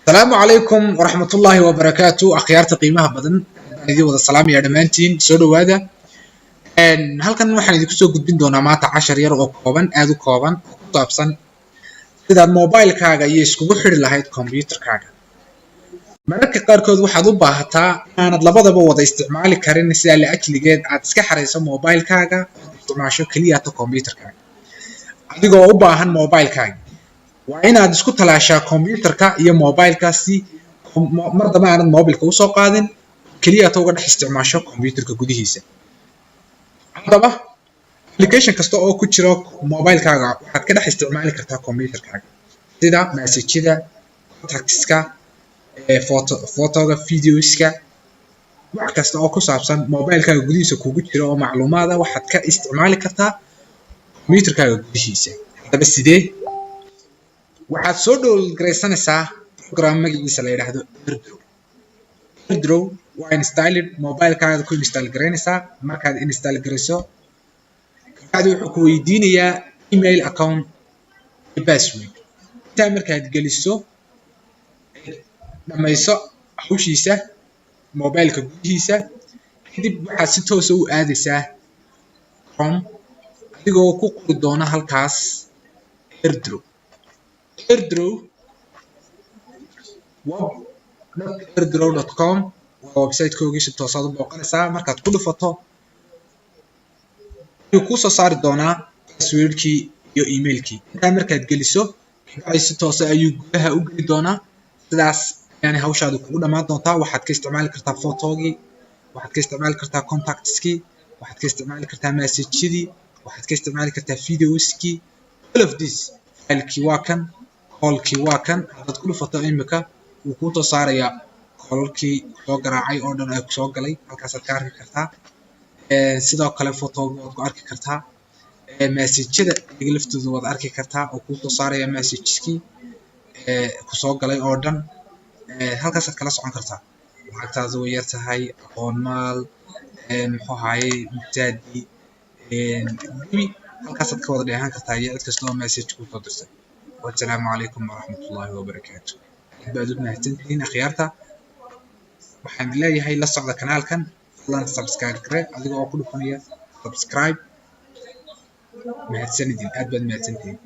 السلام عليكم ورحمة الله وبركاته أخيارتي قيمها بدن idin wada salaamaya dhamaantiin soo dhawaada halkan waxaan idinku soo gudbin doonaa maanta 10 yar oo kooban aad u kooban oo ku saabsan sidaad mobilekaaga iyo iskugu xiri lahayd computerkaaga mararka qaarkood waxaad u baahataa inaanad labadaba wada isticmaali karin sida la ajligeed aad iska xareyso mobilekaaga oo isticmaasho kaliya ta computerkaaga adigoo u baahan mobilekaaga waa inaad isku talaashaa computerka iyo mobilekaasi mar daba aanad mobilka u soo qaadin kaliya ta uga dhex isticmaasho computerka gudihiisa hadaba application kasta oo ku jira mobilekaaga waxaad ka dhex isticmaali kartaa computerkaaga sida message-da contacts-ka photoga videoska wax kasta oo ku saabsan mobilekaaga gudihiisa kugu jira oo macluumaad ah waxaad ka isticmaali kartaa computerkaaga gudihiisa hadaba sidee waxaad soo download-gareysanaysaa program magaciisa la yiraahdo AirDraw waa installed mobilekaaga ku install gareynaysaa markaad install gareyso kadib wuxuu ku weydiinayaa email account iyo password inta markaad geliso dhamayso hawshiisa mobileka gudihiisa kadib waxaad si toos ah u aadaysaa Chrome adigoo ku qori doona halkaas AirDraw web.airdraw.com waa website-kooda si toos ah u booqanaysaa markaad ku dhufato wuxuu ku soo saari doonaa passwordkii iyo emailkii inta markaad geliso si toos ah ayuu gudaha u geli doonaa sidaas yani hawshaadu kugu dhamaan doontaa waxaad ka isticmaali kartaa photogii waxaad ka isticmaali kartaa contactskii waxaad ka isticmaali kartaa message-yadii waxaad ka isticmaali kartaa videoskii all of this filekii waa kan callkii waa kan hadaad ku dhufato imika wuu ku soo saarayaa callkii soo garaacay oo dhan ay ku soo galay halkaasaad ka arki kartaa sidoo kale photoga waad ku arki kartaa message-yada iyaga laftooda waad arki kartaa oo ku soo saaraya messageskii ku soo galay oo dhan halkaasaad kala socon kartaa lacagtaadu way yar tahay aqoon maal muxuu ahaayey mubtaadi halkaasaad ka wada dheehan kartaa iyo cid kasta oo message ku soo dirtay والسلام عليكم ورحمة الله وبركاته بعد ما هتنتهين أخيارتا waxaan leeyahay la socda kanaalkan fadlan subscribe gare adigoo ku dhufanaya subscribe mahadsanidin aad baad mahadsantihiin